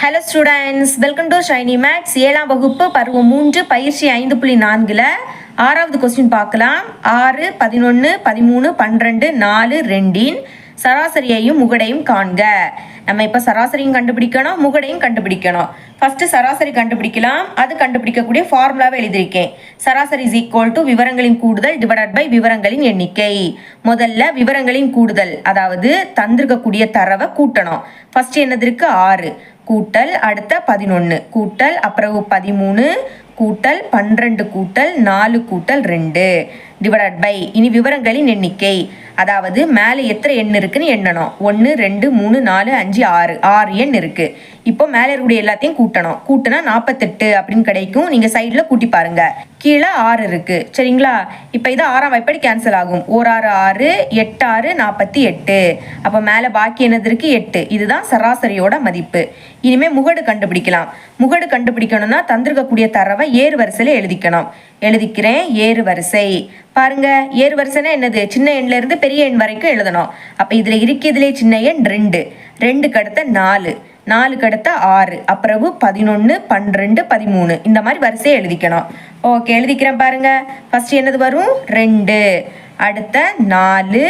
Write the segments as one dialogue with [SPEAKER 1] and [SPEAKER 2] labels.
[SPEAKER 1] Hello students, welcome to Shiny Max. 7ஆம் வகுப்பு பருவம் 3 பயிற்சி 5.4ல் 6வது கொஸ்டின் பார்க்கலாம். 6, 11, 13, 12, 4, 2இன் சராசரியையும் முகடையும் காண்க. நம்ம இப்போ சராசரியும் கண்டுபிடிக்கணும், முகடையும் கண்டுபிடிக்கணும். ஃபர்ஸ்ட் சராசரி கண்டுபிடிக்கலாம். அது கண்டுபிடிக்கக்கூடிய ஃபார்முலாவை எழுதியிருக்கேன். சராசரி இஸ் ஈக்குவல் டு விவரங்களின் கூடுதல் டிவைடட் பை விவரங்களின் எண்ணிக்கை. முதல்ல விவரங்களின் கூடுதல், அதாவது தந்திருக்கக்கூடிய தரவை கூட்டணும். ஃபர்ஸ்ட் என்னது இருக்கு? 6 கூட்டல் அடுத்த 11 கூட்டல் அப்புறம் 13 கூட்டல் 12 கூட்டல் 4 கூட்டல் 2 டிவைடட் பை இனி விவரங்களின் எண்ணிக்கை, அதாவது மேலே எத்தனை எண் இருக்குன்னு எண்ணணும். 1 2 3 4 5 6 6 எண் இருக்கு. இப்போ மேலே இருக்கக்கூடிய எல்லாத்தையும் கூட்டணும். கூட்டினா 48 அப்படின்னு கிடைக்கும். நீங்கள் சைடில் கூட்டி பாருங்க. கீழே 6 இருக்கு. சரிங்களா? இப்போ இது 6ஆம் வாய்ப்படி கேன்சல் ஆகும். 1 6 6 8 6 48. அப்போ மேலே பாக்கி என்னது இருக்கு? 8. இதுதான் சராசரியோட மதிப்பு. இனிமே முகடு கண்டுபிடிக்கலாம். முகடு கண்டுபிடிக்கணும்னா தந்திருக்கக்கூடிய தரவை ஏறு வரிசையில் எழுதிக்கணும். எழுதிக்கிறேன். ஏறு வரிசை பாருங்க. ஏறு வரிசைனா என்னது? சின்ன எண்ல இருந்து பெரிய எண் வரைக்கும் எழுதணும். அப்ப இதுல இருக்கிறதுலே சின்ன எண் 2, 2க்கு அடுத்த 4, 4க்கு அடுத்த 6, அப்புறம் 11 12 13 இந்த மாதிரி வரிசையை எழுதிக்கணும். ஓகே, எழுதிக்கிறேன் பாருங்க. ஃபர்ஸ்ட் என்னது வரும்? 2, அடுத்த 4,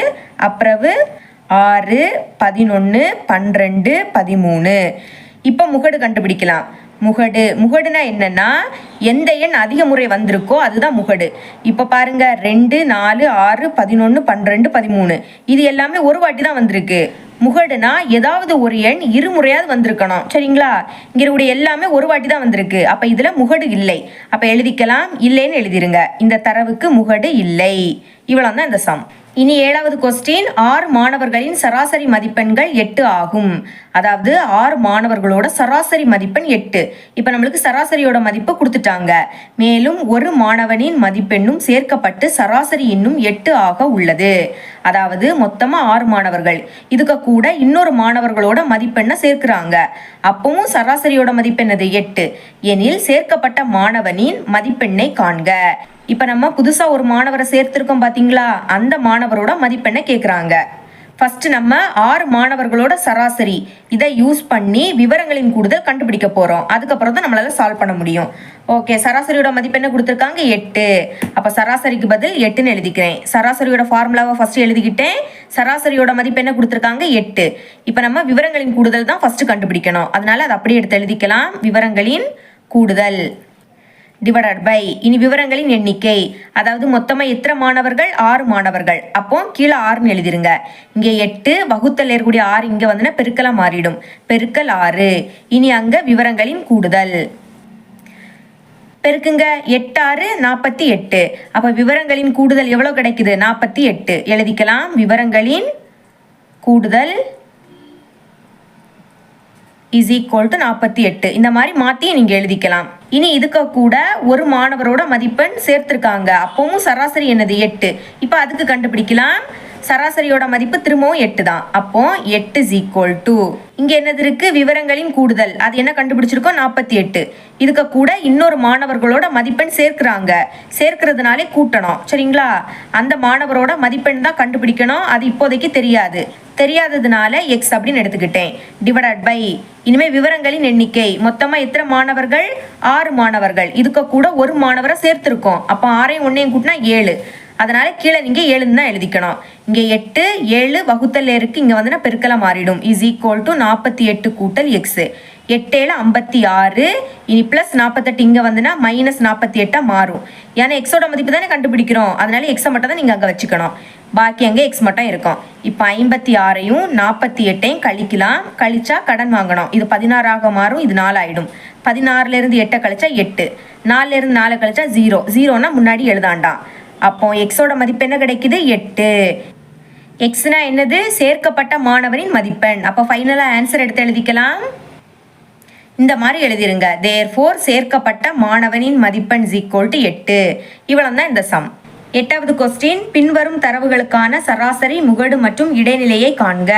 [SPEAKER 1] அப்புறம் 6 11 12 13. இப்போ முகடு கண்டுபிடிக்கலாம். முகடுனா என்னன்னா எந்த எண் அதிக முறை வந்திருக்கோ அதுதான் முகடு. இப்போ பாருங்க 2 4 6 11 12 13 இது எல்லாமே ஒரு வாட்டி தான் வந்திருக்கு. முகடுனா ஏதாவது ஒரு எண் இருமுறையாவது வந்திருக்கணும். சரிங்களா? இங்க இருக்கக்கூடிய எல்லாமே ஒரு வாட்டி தான் வந்திருக்கு. அப்ப இதுல முகடு இல்லை. அப்ப எழுதிக்கலாம், இல்லைன்னு எழுதிருங்க. இந்த தரவுக்கு முகடு இல்லை. இவ்வளவு தான் இந்த சம். இனி 7வது கொஸ்டின். 6 மாணவர்களின் சராசரி மதிப்பெண்கள் 8 ஆகும். அதாவது 6 மாணவர்களோட சராசரி மதிப்பெண் 8. இப்போ நம்மளுக்கு சராசரியோட மதிப்பு கொடுத்துட்டாங்க. மேலும் ஒரு மாணவனின் மதிப்பெண்ணும் சேர்க்கப்பட்டு சராசரி இன்னும் 8 ஆக உள்ளது. அதாவது மொத்தமா 6 மாணவர்கள், இதுக்கு கூட இன்னொரு மாணவர்களோட மதிப்பெண்ணை சேர்க்கிறாங்க. அப்பவும் சராசரியோட மதிப்பெண்ணது 8 எனில் சேர்க்கப்பட்ட மாணவனின் மதிப்பெண்ணை காண்க. இப்போ நம்ம புதுசாக ஒரு மாணவரை சேர்த்திருக்கோம் பார்த்தீங்களா? அந்த மாணவரோட மதிப்பெண்ணை கேட்குறாங்க. ஃபர்ஸ்ட் நம்ம 6 மாணவர்களோட சராசரி இதை யூஸ் பண்ணி விவரங்களின் கூடுதல் கண்டுபிடிக்க போகிறோம். அதுக்கப்புறம் தான் நம்மளால சால்வ் பண்ண முடியும். ஓகே, சராசரியோட மதிப்பெண்ணை கொடுத்துருக்காங்க 8. அப்போ சராசரிக்கு பதில் 8ன்னு எழுதிக்கிறேன். சராசரியோட ஃபார்முலாவை ஃபர்ஸ்ட் எழுதிக்கிட்டேன். சராசரியோட மதிப்பெண்ணை கொடுத்துருக்காங்க 8. இப்போ நம்ம விவரங்களின் கூடுதல் தான் ஃபர்ஸ்ட் கண்டுபிடிக்கணும். அதனால அதை அப்படியே எடுத்து எழுதிக்கலாம். விவரங்களின் கூடுதல் டிவைடட் பை இனி விவரங்களின் எண்ணிக்கை, அதாவது மொத்தமா எத்தனை மாணவர்கள்? 6 மாணவர்கள். அப்போ கீழே 6ன்னு எழுதிருங்க. இங்கே 8 வகுத்தல் இருக்கக்கூடிய 6 இங்க வந்துன்னா பெருக்கலா மாறிடும். பெருக்கல் 6. இனி அங்க விவரங்களின் கூடுதல் பெருக்குங்க. 8 6 48. அப்ப விவரங்களின் கூடுதல் எவ்வளவு கிடைக்குது? 48. எழுதிக்கலாம். விவரங்களின் கூடுதல் இஸ் ஈக்குவல் டு 48. இந்த மாதிரி மாற்றி நீங்கள் எழுதிக்கலாம். இனி இதுக்கு கூட ஒரு மாணவரோட மதிப்பெண் சேர்த்திருக்காங்க. அப்பவும் சராசரி என்னது? 8. இப்போ அதுக்கு கண்டுபிடிக்கலாம். சராசரியோட மதிப்பு திரும்பவும் 8 தான். அப்போ 8 இஸ் ஈக்குவல் டு இங்கே என்னது இருக்கு? விவரங்களின் கூடுதல். அது என்ன கண்டுபிடிச்சிருக்கோம்? 48. இதுக்கு கூட இன்னொரு மாணவர்களோட மதிப்பெண் சேர்க்கிறாங்க. சேர்க்கிறதுனாலே கூட்டணும். சரிங்களா? அந்த மாணவரோட மதிப்பெண் தான் கண்டுபிடிக்கணும். அது இப்போதைக்கு தெரியாததுனால எக்ஸ் அப்படின்னு எடுத்துக்கிட்டேன். டிவைடட் பை இனிமே விவரங்களின் எண்ணிக்கை, மொத்தமா எத்தனை மாணவர்கள்? 6 மாணவர்கள். இதுக்கு கூட ஒரு மாணவரை சேர்த்திருக்கோம். அப்போ 6ஐயும் 1ஐயும் கூட்டினா 7. அதனால கீழே நீங்க 7ன்னு தான் எழுதிக்கணும். இங்க 8 7 வகுத்தல் இருக்கு. இங்க வந்து பெருக்கலா மாறிடும். இஸ் ஈக்குவல் டு 48 கூட்டல் எக்ஸ். 8 7 56. இனி பிளஸ் 48 இங்க வந்துன்னா மைனஸ் 48 மாறும். ஏன்னா எக்ஸோட மதிப்பு தானே கண்டுபிடிக்கிறோம். அதனால எக்ஸை மட்டும் தான் நீங்க அங்க வச்சுக்கணும். பாக்கி அங்கே எக்ஸ் மட்டும் இருக்கும். இப்போ 56ஐயும் 48ஐயும் கழிக்கலாம். கழிச்சா கடன் வாங்கணும். இது 16ஆக மாறும். இது 4 ஆயிடும். 16ல இருந்து 8 கழிச்சா 8. 4ல இருந்து 4 கழிச்சா 0. 0னா முன்னாடி எழுதாண்டாம். அப்போ எக்ஸோட மதிப்பு என்ன கிடைக்குது? 8. எக்ஸ்னா என்னது? சேர்க்கப்பட்ட மாணவனின் மதிப்பெண். அப்போ ஃபைனலா ஆன்சர் எடுத்து எழுதிக்கலாம். இந்த மாதிரி எழுதிருங்க. தேர்ஃபோர் சேர்க்கப்பட்ட மாணவனின் மதிப்பெண் இஸ் ஈக்குவல் டு 8. இவ்வளவு தான் இந்த சம். 8வது கொஸ்டின். பின்வரும் தரவுகளுக்கான சராசரி, முகடு மற்றும் இடைநிலையை காண்க.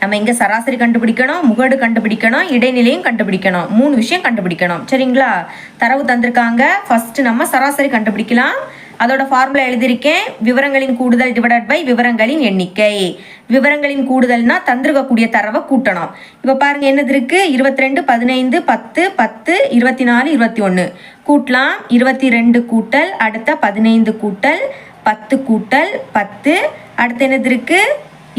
[SPEAKER 1] நம்ம இங்க சராசரி கண்டுபிடிக்கணும், முகடு கண்டுபிடிக்கணும், இடைநிலையும் கண்டுபிடிக்கணும். 3 விஷயம் கண்டுபிடிக்கணும். சரிங்களா? தரவு தந்திருக்காங்க. ஃபர்ஸ்ட் நம்ம சராசரி கண்டுபிடிக்கலாம். அதோட ஃபார்முலா எழுதியிருக்கேன். விவரங்களின் கூடுதல் டிவைடட் பை விவரங்களின் எண்ணிக்கை. விவரங்களின் கூடுதல்னா தந்திருக்கக்கூடிய தரவை கூட்டணும். இப்போ பாருங்க என்னது இருக்கு, 22, 15, 10, 10, 24, 21 கூட்டலாம். 22 கூட்டல் அடுத்த 15 கூட்டல் 10 கூட்டல் 10 அடுத்து என்னது இருக்கு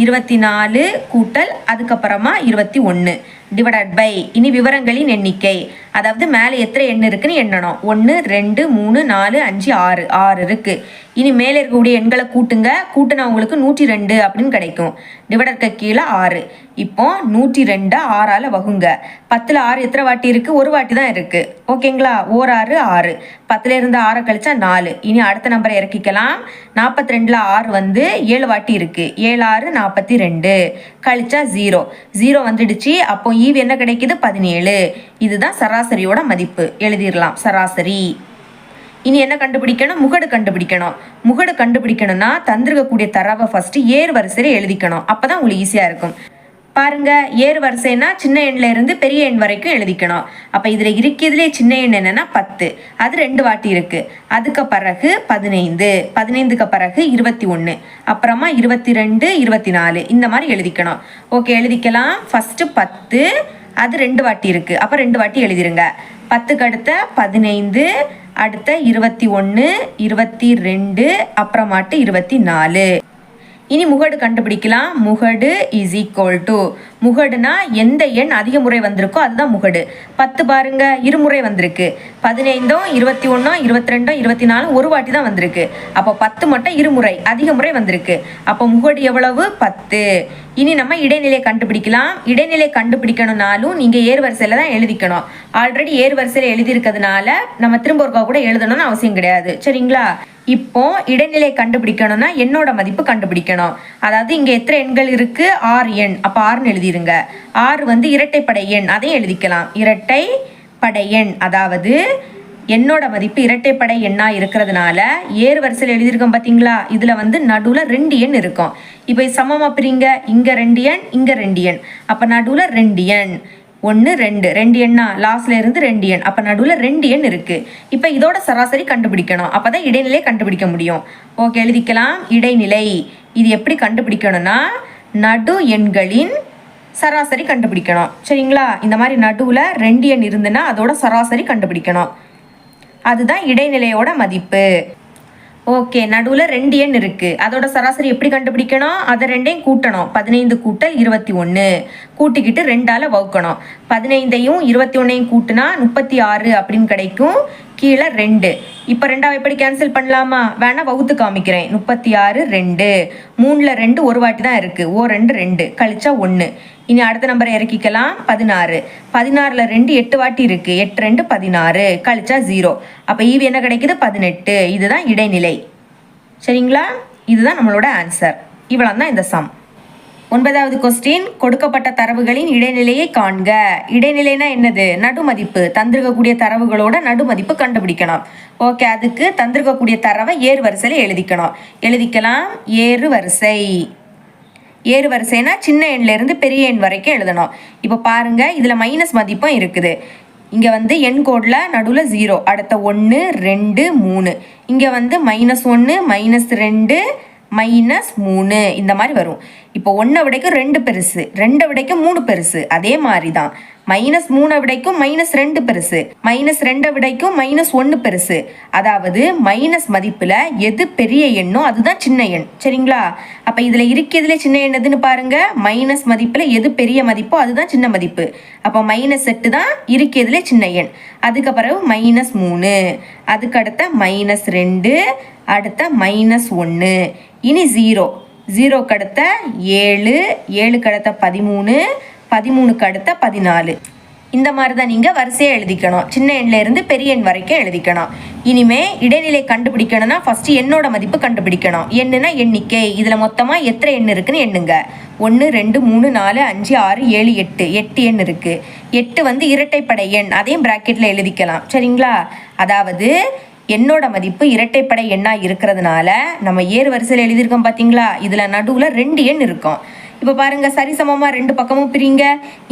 [SPEAKER 1] 24 கூட்டல் அதுக்கப்புறமா 21 டிவைடட் பை இனி விவரங்களின் எண்ணிக்கை, அதாவது மேலே எத்தனை எண் இருக்குன்னு எண்ணணும். 1 2 3 4 5 6 6 இருக்கு. இனி மேலே இருக்கக்கூடிய எண்களை கூட்டுங்க. கூட்டினா உங்களுக்கு 102 அப்படின்னு கிடைக்கும். டிவைடருக்கு கீழே 6. இப்போ 102 6ஆல் வகுங்க. 10ல் 6 எத்தனை வாட்டி இருக்கு, ஒரு வாட்டி தான் இருக்கு. ஓகேங்களா, ஓர் 6 6. 10ல் இருந்து 6 கழிச்சா 4. இனி அடுத்த நம்பரை இறக்கிக்கலாம். 42ல் 6 வந்து 7 வாட்டி இருக்கு. 7 6 42 கழிச்சா 0 0 வந்துடுச்சு. அப்போ ஈவு என்ன கிடைக்குது 17. இதுதான் சராசரியோட மதிப்பு. எழுதிடலாம் சராசரி. இனி என்ன கண்டுபிடிக்கணும், முகடு கண்டுபிடிக்கணும். முகடு கண்டுபிடிக்கணும்னா தந்திருக்கக்கூடிய தரவை ஃபர்ஸ்ட் ஏறு வரிசையில் எழுதிக்கணும். அப்பதான் உங்களுக்கு ஈஸியா இருக்கும். பாருங்க, ஏறு வரிசைனா சின்ன எண்ல இருந்து பெரிய எண் வரைக்கும் எழுதிக்கணும். அப்ப இதுல இருக்கிறதுலே சின்ன எண் என்னன்னா 10, அது 2 வாட்டி இருக்கு. அதுக்கு பிறகு 15, 15க்கு பிறகு 21, அப்புறமா 22 24 இந்த மாதிரி எழுதிக்கணும். ஓகே, எழுதிக்கலாம். ஃபர்ஸ்ட் 10, அது 2 வாட்டி இருக்கு. அப்ப 2 வாட்டி எழுதிருங்க. 10க்கு அடுத்த 15, அடுத்த 21 22 அப்புறமாட்டு 24. இனி முகடு கண்டுபிடிக்கலாம். முகடு இஸ் ஈக்குவல் டு, முகடுனா எந்த எண் அதிக முறை வந்திருக்கோ அதுதான் முகடு. 10 பாருங்க இருமுறை வந்திருக்கு. 15 21 22 24 ஒரு வாட்டி தான் வந்திருக்கு. அப்போ 10 மட்டும் இருமுறை அதிக முறை வந்திருக்கு. அப்போ முகடு எவ்வளவு 10. இனி நம்ம இடைநிலை கண்டுபிடிக்கலாம். இடைநிலை கண்டுபிடிக்கணும்னாலும் நீங்க ஏறு வரிசையில தான் எழுதிக்கணும். ஆல்ரெடி ஏறு வரிசையில எழுதி இருக்கிறதுனால நம்ம திரும்ப ஒருக்கா கூட எழுதணும்னு அவசியம் கிடையாது. சரிங்களா, இப்போ இடைநிலை கண்டுபிடிக்கணும்னா எண்ணோட மதிப்பு கண்டுபிடிக்கணும். அதாவது இங்க எத்தனை எண்கள் இருக்கு, 6 எண். அப்ப 6ன்னு எழுதிருங்க. 6 வந்து இரட்டைப்படை எண், அதையும் எழுதிக்கலாம். இரட்டைப்படை எண், அதாவது எண்ணோட மதிப்பு இரட்டைப்படை எண்ணா இருக்கிறதுனால ஏறு வரிசையில் எழுதியிருக்கோம் பாத்தீங்களா, இதுல வந்து நடுவுல 2 எண் இருக்கும். இப்போ சமமா பிரிங்க. இங்க 2 எண், இங்க 2 எண். அப்ப நடுவுல 2 எண். 1 2 2 எண்ணா, லாஸ்ட்ல இருந்து 2 எண். அப்ப நடுவுல 2 எண் இருக்கு. இப்ப இதோட சராசரி கண்டுபிடிக்கணும். அப்பதான் இடைநிலை கண்டுபிடிக்க முடியும். ஓகே, எழுதிக்கலாம். இடைநிலை இது எப்படி கண்டுபிடிக்கணும்னா நடு எண்களின் சராசரி கண்டுபிடிக்கணும். சரிங்களா, இந்த மாதிரி நடுவுல 2 எண் இருந்துன்னா அதோட சராசரி கண்டுபிடிக்கணும். அதுதான் இடைநிலையோட மதிப்பு. ஓகே, நடுவுல 2 எண் இருக்கு. அதோட சராசரி எப்படி கண்டுபிடிக்கணும், அதை 2ஐயும் கூட்டணும். 15 கூட்டல் 21 கூட்டிக்கிட்டு 2ஆல வகுக்கணும். 15ஐயும் 21ஐயும் கூட்டினா 36 அப்படின்னு கிடைக்கும். கீழே 2. இப்போ 2ஆவை எப்படி கேன்சல் பண்ணலாமா, வேணா வகுத்து காமிக்கிறேன். 36 2 3ல் 2 ஒரு வாட்டி தான் இருக்கு. ஓ 2 2 கழிச்சா 1. இனி அடுத்த நம்பரை இறக்கிக்கலாம். 16 16ல் 2 8 வாட்டி இருக்கு. 8 2 16 கழிச்சா 0. அப்ப ஈவு என்ன கிடைக்குது 18. இதுதான் இடைநிலை. சரிங்களா, இதுதான் நம்மளோட ஆன்சர். இவ்வளவு தான் இந்த சம். 9வது கொஸ்டின், கொடுக்கப்பட்ட தரவுகளின் இடைநிலையை காண்க. இடைநிலைனா என்னது, நடுமதிப்பு. தந்திருக்கக்கூடிய தரவுகளோட நடுமதிப்பு கண்டுபிடிக்கணும். ஓகே, அதுக்கு தந்திருக்கக்கூடிய தரவை ஏறு வரிசையில் எழுதிக்கலாம். ஏறு வரிசை. ஏறு வரிசைனா சின்ன எண்ல இருந்து பெரிய எண் வரைக்கும் எழுதணும். இப்போ பாருங்க, இதுல மைனஸ் மதிப்பும் இருக்குது. இங்க வந்து எண் கோட்ல நடுவுல 0, அடுத்த 1 2 3. இங்க வந்து -1 -2 -3 இந்த மாதிரி வரும். இப்போ 1 விடைக்கும் 2 பெருசு, 2 விடைக்கும் 3 பெருசு. அதே மாதிரி தான் -3 விடைக்கும் -2 பெருசு, -2 விடைக்கும் -1 பெருசு. அதாவது மைனஸ் மதிப்புல எது பெரிய எண்ணோ அதுதான் சின்ன எண். சரிங்களா, அப்ப இதுல இருக்கிறதுல சின்ன எண் எதுன்னு பாருங்க. மைனஸ் மதிப்புல எது பெரிய மதிப்போ அதுதான் சின்ன மதிப்பு. அப்ப -8 தான் இருக்கிறதுல சின்ன எண். அதுக்கு பிறகு -3, அதுக்கு அடுத்த -2, அடுத்த -1. இனி 0 0க்கு அடுத்த 7 7க்கு அடுத்த 13 13க்கு அடுத்த 14. இந்த மாதிரி தான் நீங்கள் வரிசையாக எழுதிக்கணும். சின்ன எண்ணில் இருந்து பெரிய எண் வரைக்கும் எழுதிக்கணும். இனிமே இடைநிலை கண்டுபிடிக்கணும்னா ஃபர்ஸ்ட் எண்ணோட மதிப்பு கண்டுபிடிக்கணும். எண்ணுனா எண்ணிக்கை. இதில் மொத்தமாக எத்தனை எண் இருக்குன்னு எண்ணுங்க. 1 2 3 4 5 6 7 8 8 எண் இருக்கு. 8 வந்து இரட்டைப்படை எண், அதையும் பிராக்கெட்டில் எழுதிக்கலாம். சரிங்களா, அதாவது எண்ணோட மதிப்பு இரட்டைப்படை எண்ணா இருக்கிறதுனால நம்ம ஏறு வரிசையில் எழுதியிருக்கோம் பார்த்தீங்களா, இதில் நடுவில் 2 எண் இருக்கும். இப்போ பாருங்க சரிசமமாக ரெண்டு பக்கமும் பிரிங்க.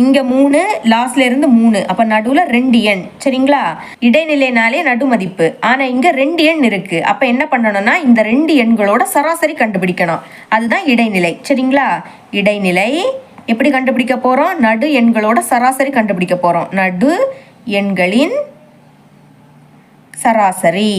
[SPEAKER 1] இங்கே 3, லாஸ்ட்ல இருந்து 3, அப்போ நடுவில் 2 எண். சரிங்களா? இடைநிலைனாலே நடு மதிப்பு. ஆனால் இங்கே 2 எண் இருக்கு. அப்போ என்ன பண்ணணும்னா இந்த 2 எண்களோட சராசரி கண்டுபிடிக்கணும். அதுதான் இடைநிலை. சரிங்களா? இடைநிலை எப்படி கண்டுபிடிக்க போகிறோம்? நடு எண்களோட சராசரி கண்டுபிடிக்க போகிறோம். நடு எண்களின் சராசரி.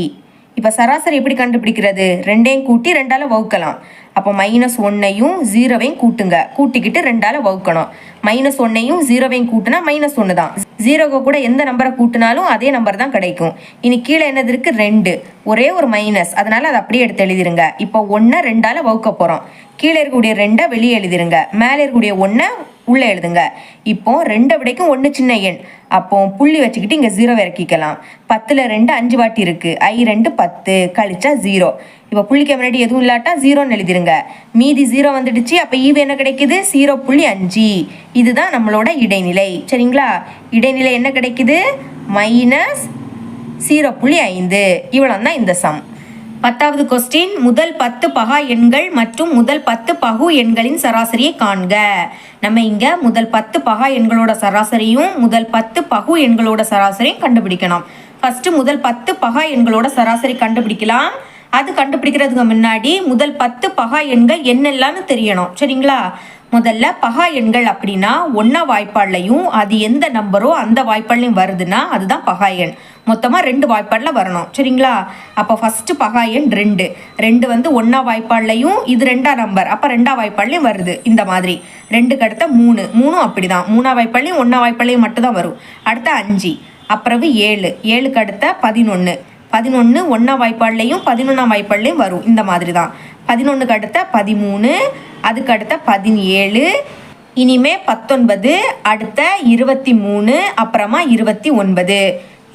[SPEAKER 1] இப்போ சராசரி எப்படி கண்டுபிடிக்கிறது? 2ஐயும் கூட்டி 2ஆல் வகுக்கலாம். அப்போ -1ஐயும் 0வையும் கூட்டுங்க. கூட்டிக்கிட்டு 2ஆல் வகுக்கணும். -1ஐயும் 0வையும் கூட்டினா -1 தான். 0க்கு கூட எந்த நம்பரை கூட்டினாலும் அதே நம்பர் தான் கிடைக்கும். இனி கீழே என்னது இருக்கு? 2. ஒரே ஒரு மைனஸ், அதனால அதை அப்படியே எடுத்து எழுதிருங்க. இப்போ 1 2ஆல் வகுக்க போகிறோம். கீழே இருக்கக்கூடிய 2 வெளியே எழுதிருங்க. மேலே இருக்கக்கூடிய 1 உள்ளே எழுதுங்க. இப்போ 2 விடைக்கும் 1 சின்ன எண். அப்போ புள்ளி வச்சுக்கிட்டு இங்கே 0 இறக்கிக்கலாம். 10ல் 2 5 வாட்டி இருக்கு. I2 10 கழிச்சா 0. இப்போ புள்ளிக்கு முன்னாடி எதுவும் இல்லாட்டா 0ன்னு எழுதிருங்க. மீதி 0 வந்துடுச்சு. அப்போ ஈவு என்ன கிடைக்குது? 0.5. இதுதான் நம்மளோட இடைநிலை. சரிங்களா? இடைநிலை என்ன கிடைக்குது? -0.5. இவ்வளோ தான் இந்த சம். 10வது கொஸ்டின், முதல் 10 பகா எண்கள் மற்றும் முதல் 10 பகு எண்களின் சராசரியை காண்க. நம்ம இங்க முதல் 10 பகா எண்களோட சராசரியும் முதல் 10 பகு எண்களோட சராசரியும் கண்டுபிடிக்கணும். ஃபர்ஸ்ட் முதல் 10 பகா எண்களோட சராசரி கண்டுபிடிக்கலாம். அது கண்டுபிடிக்கிறதுக்கு முன்னாடி முதல் 10 பகா எண்கள் என்னெல்லாம்னு தெரியணும். சரிங்களா? முதல்ல பகா எண்கள் அப்படின்னா 1 வாய்ப்பாடுலையும் அது எந்த நம்பரோ அந்த வாய்ப்பாடுலையும் வருதுன்னா அதுதான் பகா எண். மொத்தமாக 2 வாய்ப்பாடில் வரணும். சரிங்களா? அப்போ ஃபர்ஸ்ட் பகா எண் 2. 2 வந்து 1 வாய்ப்பாடுலையும் இது 2ஆம் நம்பர், அப்போ 2ஆம் வாய்ப்பாடுலையும் வருது. இந்த மாதிரி 2க்கு அடுத்த 3, 3 அப்படிதான் 3ஆம் வாய்ப்பாடுலையும் 1ஆம் வாய்ப்பாடுலையும் மட்டும்தான் வரும். அடுத்த 5, அப்புறம் 7, 7க்கு அடுத்த 11, 11 1ஆம் வாய்ப்பாடுலையும் 11ஆம் வாய்ப்பாடுலையும் வரும். இந்த மாதிரி தான் 11க்கு அடுத்த 13, அதுக்கு அடுத்த 17, இனிமே 19, அடுத்த 23, அப்புறமா 29.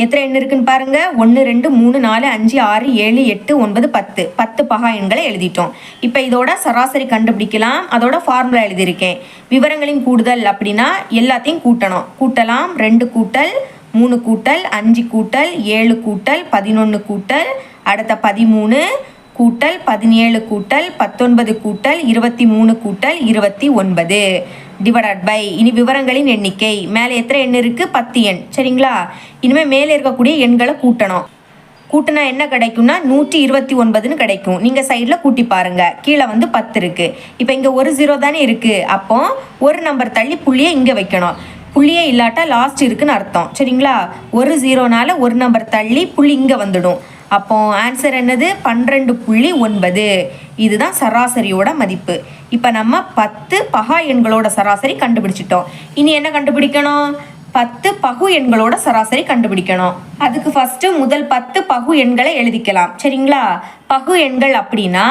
[SPEAKER 1] எத்தனை எண் இருக்குன்னு பாருங்க. 1 2 3 4 5 6 7 8 9 10. 10 பகா எண்களை எழுதிட்டோம். இப்போ இதோட சராசரி கண்டுபிடிக்கலாம். அதோட ஃபார்முலா எழுதியிருக்கேன். விவரங்களின் கூடுதல் அப்படின்னா எல்லாத்தையும் கூட்டணும். கூட்டலாம். 2 கூட்டல் 3 கூட்டல் 5 கூட்டல் 7 கூட்டல் 11 கூட்டல் அடுத்த 13 கூட்டல் 17 கூட்டல் 19 கூட்டல் 23 கூட்டல் 29 டிவைடட் பை இனி விவரங்களின் எண்ணிக்கை. மேலே எத்தனை எண் இருக்குது? 10 எண். சரிங்களா? இனிமேல் மேலே இருக்கக்கூடிய எண்களை கூட்டணும். கூட்டினா என்ன கிடைக்கும்னா 129ன்னு கிடைக்கும். நீங்கள் சைடில் கூட்டி பாருங்கள். கீழே வந்து 10 இருக்குது. இப்போ இங்கே ஒரு 0 தானே இருக்குது. அப்போ ஒரு நம்பர் தள்ளி புள்ளியை இங்கே வைக்கணும். புள்ளியே இல்லாட்டா லாஸ்ட் இருக்குன்னு அர்த்தம். சரிங்களா? ஒரு 0னால ஒரு நம்பர் தள்ளி புள்ளி இங்கே வந்துடும். அப்போ ஆன்சர் என்னது? 12.9. இதுதான் சராசரியோட மதிப்பு. இப்போ நம்ம 10 பகா எண்களோட சராசரி கண்டுபிடிச்சிட்டோம். இனி என்ன கண்டுபிடிக்கணும்? 10 பகு எண்களோட சராசரி கண்டுபிடிக்கணும். அதுக்கு ஃபர்ஸ்ட் முதல் 10 பகு எண்களை எழுதிக்கலாம். சரிங்களா? பகு எண்கள் அப்படின்னா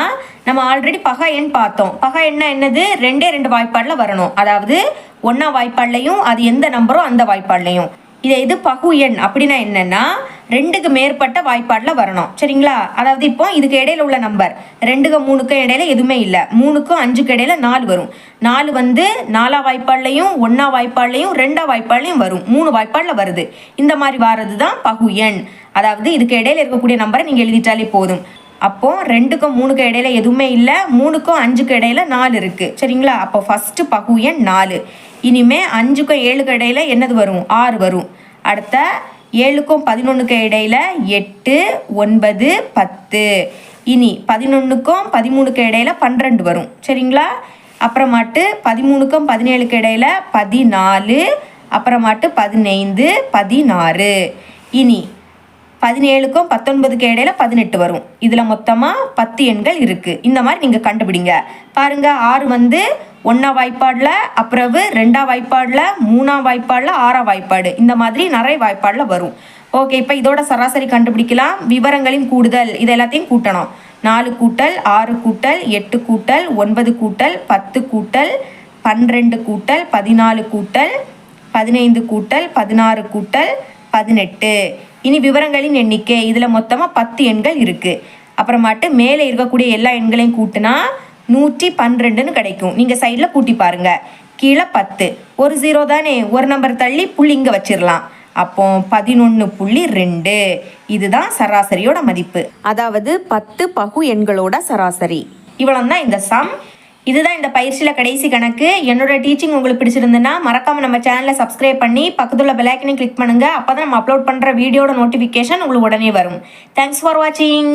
[SPEAKER 1] நம்ம ஆல்ரெடி பகா எண் பார்த்தோம். பகா எண்ணா என்னது? 2 வாய்ப்பாடில் வரணும். அதாவது 1ஆம் வாய்ப்பாடுலையும் அது எந்த நம்பரோ அந்த வாய்ப்பாடுலையும். இது பகு எண் அப்படின்னா என்னன்னா 2க்கு மேற்பட்ட வாய்ப்பாடில் வரணும். சரிங்களா? அதாவது இப்போ இதுக்கு இடையில உள்ள நம்பர் 2க்கும் 3க்கும் இடையில எதுவுமே இல்லை. 3க்கும் 5க்கும் இடையில 4 வரும். 4 வந்து 4ஆம் வாய்ப்பாடுலையும் 1ஆம் வாய்ப்பாடுலையும் 2ஆம் வாய்ப்பாடுலையும் வரும். 3 வாய்ப்பாடில் வருது. இந்த மாதிரி வர்றது தான் பகு எண். அதாவது இதுக்கு இடையில இருக்கக்கூடிய நம்பரை நீங்கள் எழுதிட்டாலே போதும். அப்போ 2க்கும் 3க்கும் இடையில எதுவுமே இல்லை. 3க்கும் 5க்கும் இடையில 4 இருக்கு. சரிங்களா? அப்போ ஃபர்ஸ்ட் பகு எண் 4. இனிமே 5க்கும் 7க்கும் இடையில என்னது வரும்? 6 வரும். அடுத்த 7க்கும் 11க்கும் இடையில 8 9 10. இனி 11க்கும் 13க்கும் இடையில 12 வரும். சரிங்களா? அப்புறமாட்டு 13க்கும் 17க்கும் இடையில 14, அப்புறமாட்டு 15 16. இனி 17க்கும் 19க்கும் இடையில 18 வரும். இதில் மொத்தமாக 10 எண்கள் இருக்குது. இந்த மாதிரி நீங்கள் கண்டுபிடிங்க. பாருங்கள், 6 வந்து 1ஆம் வாய்ப்பாடில், அப்புறம் 2ஆம் வாய்ப்பாடில், 3ஆம் வாய்ப்பாடில், 6ஆம் வாய்ப்பாடு, இந்த மாதிரி நிறைய வாய்ப்பாடில் வரும். ஓகே, இப்போ இதோட சராசரி கண்டுபிடிக்கலாம். விவரங்களின் கூடுதல் இது எல்லாத்தையும் கூட்டணும். 4 கூட்டல் 6 கூட்டல் 8 கூட்டல் 9 கூட்டல் 10 கூட்டல் 12 கூட்டல் 14 கூட்டல் 15 கூட்டல் 16 கூட்டல் 18. இனி விவரங்களின் எண்ணிக்கை. இதில் மொத்தமாக 10 எண்கள் இருக்குது. அப்புறமாட்டு மேலே இருக்கக்கூடிய எல்லா எண்களையும் கூட்டினா 112ன்னு கிடைக்கும். நீங்கள் சைடில் கூட்டி பாருங்கள். கீழே 10, ஒரு 0 தானே, ஒரு நம்பர் தள்ளி புள்ளி இங்கே வச்சிடலாம். அப்போ 11.2. இதுதான் சராசரியோட மதிப்பு. அதாவது 10 பகு எண்களோட சராசரி. இவ்வளோ தான் இந்த சம். இதுதான் இந்த பயிற்சியில் கடைசி கணக்கு. என்னோட டீச்சிங் உங்களுக்கு பிடிச்சிருந்துன்னா மறக்காமல் நம்ம சேனலை சப்ஸ்கிரைப் பண்ணி பக்கத்துல பெல் ஐக்கனை கிளிக் பண்ணுங்கள். அப்போ தான் நம்ம அப்லோட் பண்ணுற வீடியோட நோட்டிஃபிகேஷன் உங்களுக்கு உடனே வரும். தேங்க்ஸ் ஃபார் வாட்சிங்.